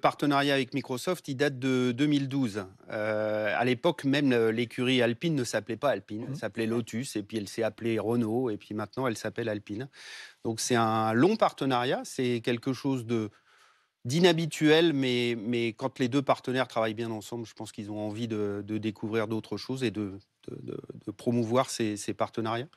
partenariat avec Microsoft, il date de 2012. À l'époque, même l'écurie Alpine ne s'appelait pas Alpine, elle s'appelait Lotus, et puis elle s'est appelée Renault, et puis maintenant elle s'appelle Alpine. Donc c'est un long partenariat, c'est quelque chose d'inhabituel, mais quand les deux partenaires travaillent bien ensemble, je pense qu'ils ont envie de découvrir d'autres choses et de promouvoir ces partenariats.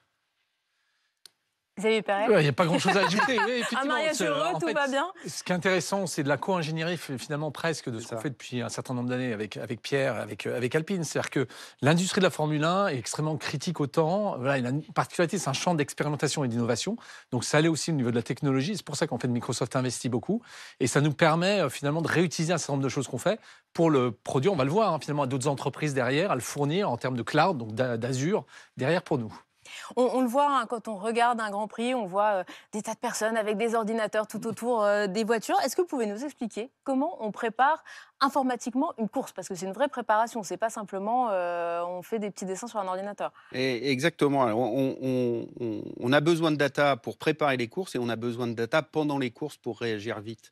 Xavier Perret? Ouais, il n'y a pas grand-chose à ajouter. Oui, Un effectivement, mariage heureux, en tout fait, va bien? ce qui est intéressant, c'est de la co-ingénierie finalement presque de C'est ce qu'on ça. fait depuis un certain nombre d'années avec Pierre, avec Alpine. C'est-à-dire que l'industrie de la Formule 1 est extrêmement critique au temps. Voilà, il a une particularité, c'est un champ d'expérimentation et d'innovation. Donc ça l'est aussi au niveau de la technologie. C'est pour ça qu'en fait Microsoft investit beaucoup. Et ça nous permet finalement de réutiliser un certain nombre de choses qu'on fait pour le produire. On va le voir finalement à d'autres entreprises derrière, à le fournir en termes de cloud, donc d'Azure, derrière pour nous. On le voit hein, quand on regarde un Grand Prix, on voit des tas de personnes avec des ordinateurs tout autour des voitures. Est-ce que vous pouvez nous expliquer comment on prépare informatiquement une course? Parce que c'est une vraie préparation, c'est pas simplement on fait des petits dessins sur un ordinateur. Exactement. Alors, on a besoin de data pour préparer les courses et on a besoin de data pendant les courses pour réagir vite.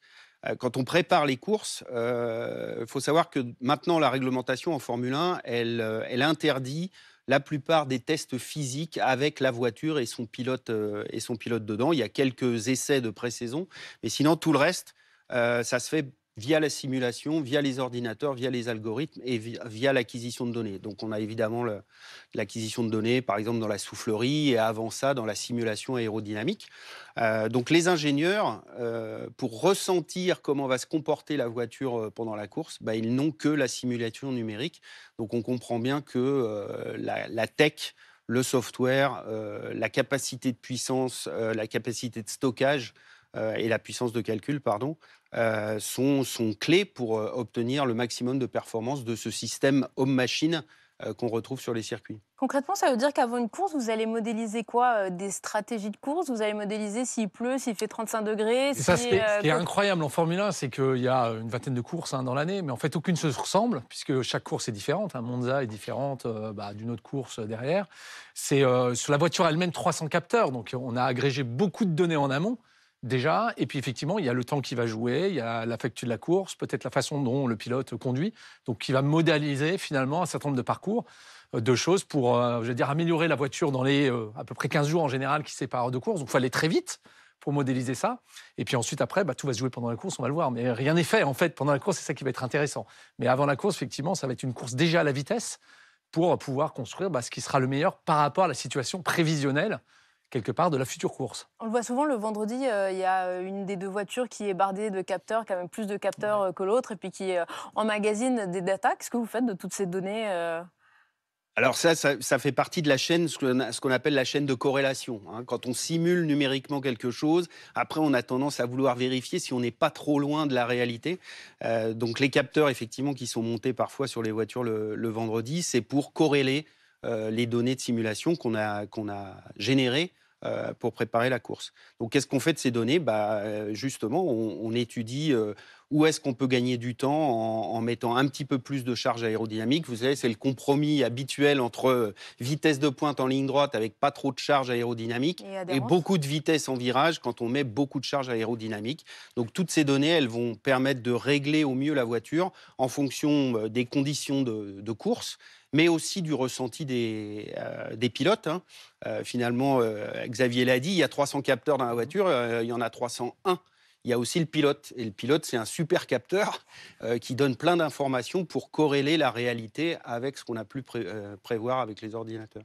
Quand on prépare les courses, il faut savoir que maintenant, la réglementation en Formule 1, elle interdit la plupart des tests physiques avec la voiture et son pilote dedans. Il y a quelques essais de pré-saison, mais sinon, tout le reste, ça se fait via la simulation, via les ordinateurs, via les algorithmes et via l'acquisition de données. Donc, on a évidemment l'acquisition de données, par exemple, dans la soufflerie et avant ça, dans la simulation aérodynamique. Donc, les ingénieurs, pour ressentir comment va se comporter la voiture pendant la course, ils n'ont que la simulation numérique. Donc, on comprend bien que la tech, le software, la capacité de puissance, la capacité de stockage et la puissance de calcul, pardon, sont clés pour obtenir le maximum de performance de ce système homme-machine qu'on retrouve sur les circuits. Concrètement, ça veut dire qu'avant une course, vous allez modéliser quoi? Des stratégies de course? Vous allez modéliser s'il pleut, s'il fait 35 degrés? Et ça, ce qui est incroyable en Formule 1, c'est qu'il y a une vingtaine de courses dans l'année, mais en fait, aucune se ressemble, puisque chaque course est différente. Monza est différente d'une autre course derrière. C'est sur la voiture elle-même 300 capteurs, donc on a agrégé beaucoup de données en amont. Déjà, et puis effectivement, il y a le temps qui va jouer, il y a l'affectu de la course, peut-être la façon dont le pilote conduit, donc qui va modéliser finalement un certain nombre de parcours, de choses pour, je veux dire, améliorer la voiture dans les à peu près 15 jours en général qui séparent deux courses. Donc il faut aller très vite pour modéliser ça. Et puis ensuite, après, tout va se jouer pendant la course, on va le voir. Mais rien n'est fait, en fait, pendant la course, c'est ça qui va être intéressant. Mais avant la course, effectivement, ça va être une course déjà à la vitesse pour pouvoir construire ce qui sera le meilleur par rapport à la situation prévisionnelle quelque part de la future course. On le voit souvent le vendredi, il y a une des deux voitures qui est bardée de capteurs, qui a même plus de capteurs que l'autre, et puis qui emmagasine des datas. Qu'est-ce que vous faites de toutes ces données Alors ça fait partie de la chaîne, ce qu'on appelle la chaîne de corrélation. Quand on simule numériquement quelque chose, après on a tendance à vouloir vérifier si on n'est pas trop loin de la réalité. Donc les capteurs, effectivement, qui sont montés parfois sur les voitures le vendredi, c'est pour corréler les données de simulation qu'on a générées pour préparer la course. Donc, qu'est-ce qu'on fait de ces données? Justement, on étudie où est-ce qu'on peut gagner du temps en mettant un petit peu plus de charge aérodynamique. Vous savez, c'est le compromis habituel entre vitesse de pointe en ligne droite avec pas trop de charge aérodynamique et beaucoup de vitesse en virage quand on met beaucoup de charge aérodynamique. Donc, toutes ces données, elles vont permettre de régler au mieux la voiture en fonction des conditions de course, mais aussi du ressenti des pilotes. Finalement, Xavier l'a dit, il y a 300 capteurs dans la voiture, il y en a 301. Il y a aussi le pilote. Et le pilote, c'est un super capteur qui donne plein d'informations pour corréler la réalité avec ce qu'on a pu prévoir avec les ordinateurs.